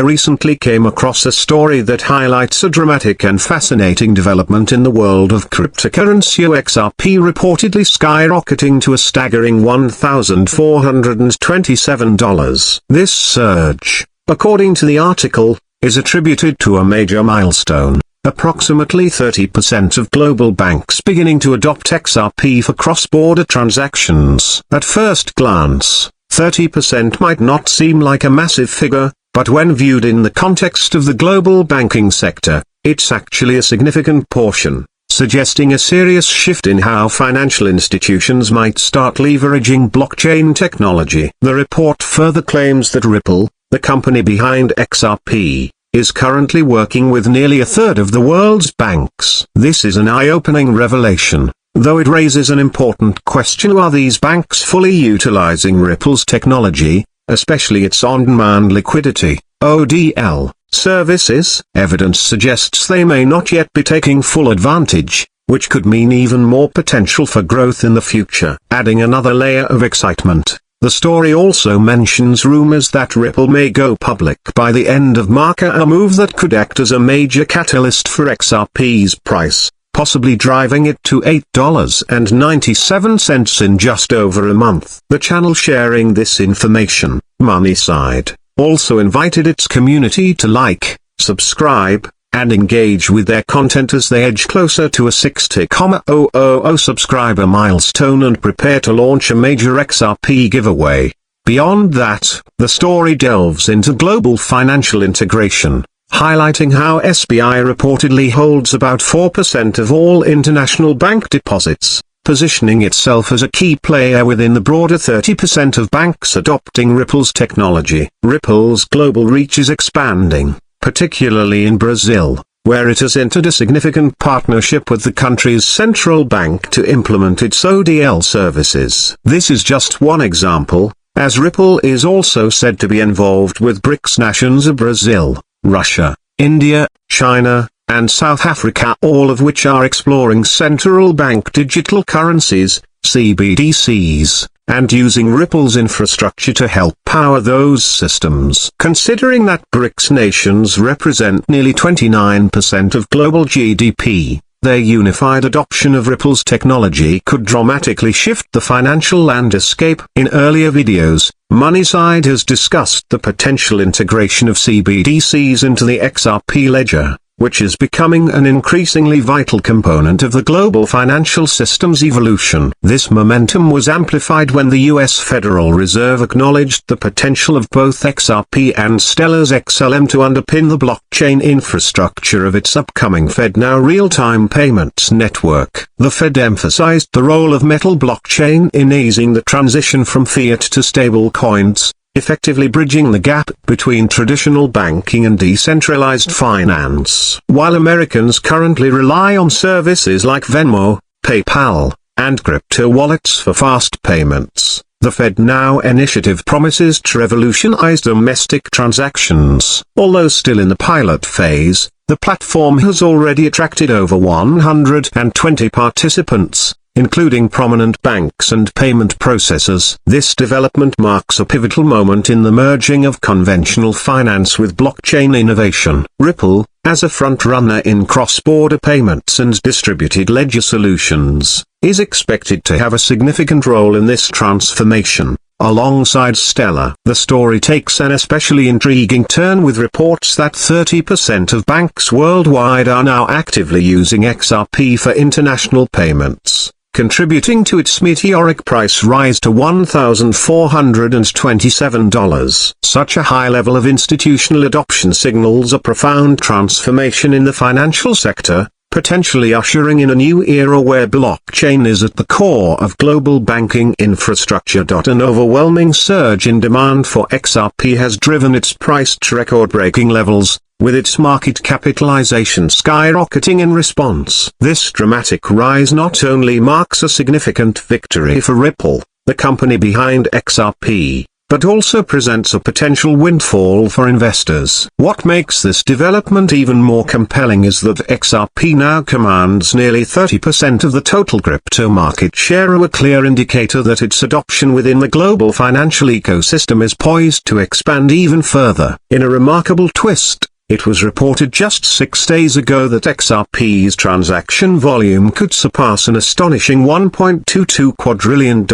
recently came across a story that highlights a dramatic and fascinating development in the world of cryptocurrency, XRP reportedly skyrocketing to a staggering $1,427. This surge, according to the article, is attributed to a major milestone: approximately 30% of global banks beginning to adopt XRP for cross-border transactions. At first glance, 30% might not seem like a massive figure, but when viewed in the context of the global banking sector, it's actually a significant portion, suggesting a serious shift in how financial institutions might start leveraging blockchain technology. The report further claims that Ripple, the company behind XRP, is currently working with nearly a third of the world's banks. This is an eye-opening revelation, though it raises an important question: are these banks fully utilizing Ripple's technology, especially its on-demand liquidity (ODL) services? Evidence suggests they may not yet be taking full advantage, which could mean even more potential for growth in the future. Adding another layer of excitement, the story also mentions rumors that Ripple may go public by the end of March, a move that could act as a major catalyst for XRP's price, possibly driving it to $8.97 in just over a month. The channel sharing this information, Moneyside, also invited its community to like, subscribe, and engage with their content as they edge closer to a 60,000 subscriber milestone and prepare to launch a major XRP giveaway. Beyond that, the story delves into global financial integration, highlighting how SBI reportedly holds about 4% of all international bank deposits, positioning itself as a key player within the broader 30% of banks adopting Ripple's technology. Ripple's global reach is expanding, particularly in Brazil, where it has entered a significant partnership with the country's central bank to implement its ODL services. This is just one example, as Ripple is also said to be involved with BRICS nations of Brazil, Russia, India, China, and South Africa, all of which are exploring central bank digital currencies, CBDCs, and using Ripple's infrastructure to help power those systems. Considering that BRICS nations represent nearly 29% of global GDP, their unified adoption of Ripple's technology could dramatically shift the financial landscape. In earlier videos, Moneyside has discussed the potential integration of CBDCs into the XRP ledger, which is becoming an increasingly vital component of the global financial system's evolution. This momentum was amplified when the U.S. Federal Reserve acknowledged the potential of both XRP and Stellar's XLM to underpin the blockchain infrastructure of its upcoming FedNow real-time payments network. The Fed emphasized the role of metal blockchain in easing the transition from fiat to stable coins, effectively bridging the gap between traditional banking and decentralized finance. While Americans currently rely on services like Venmo, PayPal, and crypto wallets for fast payments, the FedNow initiative promises to revolutionize domestic transactions. Although still in the pilot phase, the platform has already attracted over 120 participants, including prominent banks and payment processors. This development marks a pivotal moment in the merging of conventional finance with blockchain innovation. Ripple, as a front-runner in cross-border payments and distributed ledger solutions, is expected to have a significant role in this transformation. Alongside Stellar, the story takes an especially intriguing turn with reports that 30% of banks worldwide are now actively using XRP for international payments, contributing to its meteoric price rise to $1,427. Such a high level of institutional adoption signals a profound transformation in the financial sector, potentially ushering in a new era where blockchain is at the core of global banking infrastructure. An overwhelming surge in demand for XRP has driven its price to record-breaking levels, with its market capitalization skyrocketing in response. This dramatic rise not only marks a significant victory for Ripple, the company behind XRP, but also presents a potential windfall for investors. What makes this development even more compelling is that XRP now commands nearly 30% of the total crypto market share, a clear indicator that its adoption within the global financial ecosystem is poised to expand even further. In a remarkable twist, it was reported just 6 days ago that XRP's transaction volume could surpass an astonishing $1.22 quadrillion,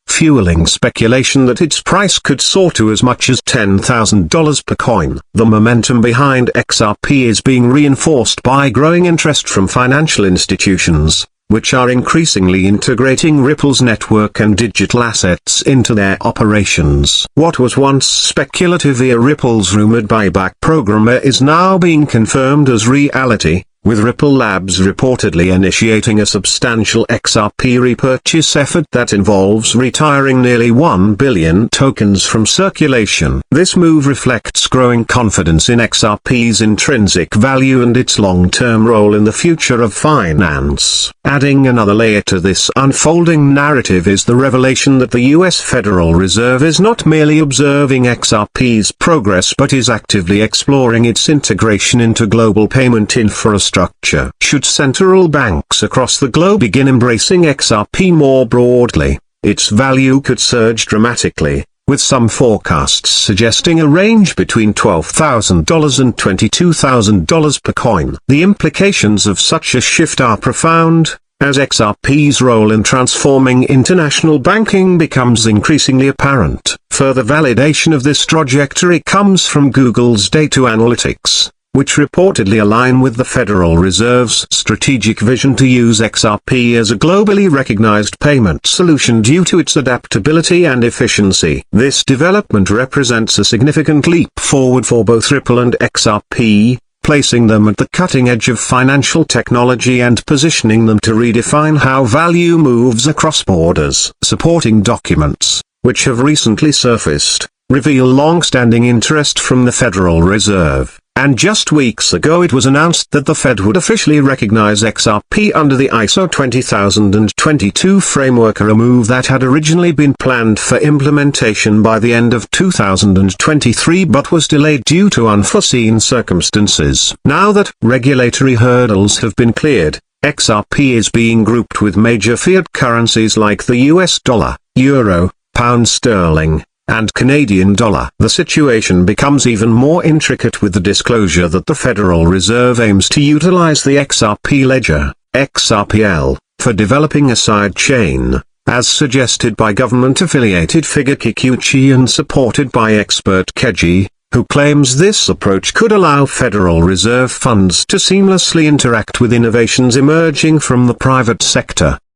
fueling speculation that its price could soar to as much as $10,000 per coin. The momentum behind XRP is being reinforced by growing interest from financial institutions, which are increasingly integrating Ripple's network and digital assets into their operations. What was once speculative via Ripple's rumored buyback program is now being confirmed as reality, with Ripple Labs reportedly initiating a substantial XRP repurchase effort that involves retiring nearly 1 billion tokens from circulation. This move reflects growing confidence in XRP's intrinsic value and its long-term role in the future of finance. Adding another layer to this unfolding narrative is the revelation that the US Federal Reserve is not merely observing XRP's progress but is actively exploring its integration into global payment infrastructure. Should central banks across the globe begin embracing XRP more broadly, its value could surge dramatically, with some forecasts suggesting a range between $12,000 and $22,000 per coin. The implications of such a shift are profound, as XRP's role in transforming international banking becomes increasingly apparent. Further validation of this trajectory comes from Google's data analytics, which reportedly align with the Federal Reserve's strategic vision to use XRP as a globally recognized payment solution due to its adaptability and efficiency. This development represents a significant leap forward for both Ripple and XRP, placing them at the cutting edge of financial technology and positioning them to redefine how value moves across borders. Supporting documents, which have recently surfaced, reveal long-standing interest from the Federal Reserve. And just weeks ago it was announced that the Fed would officially recognize XRP under the ISO 20022 framework, a move that had originally been planned for implementation by the end of 2023 but was delayed due to unforeseen circumstances. Now that regulatory hurdles have been cleared, XRP is being grouped with major fiat currencies like the US dollar, euro, pound sterling, and Canadian dollar. The situation becomes even more intricate with the disclosure that the Federal Reserve aims to utilize the XRP ledger, XRPL, for developing a side chain, as suggested by government-affiliated figure Kikuchi and supported by expert Keji, who claims this approach could allow Federal Reserve funds to seamlessly interact with innovations emerging from the private sector.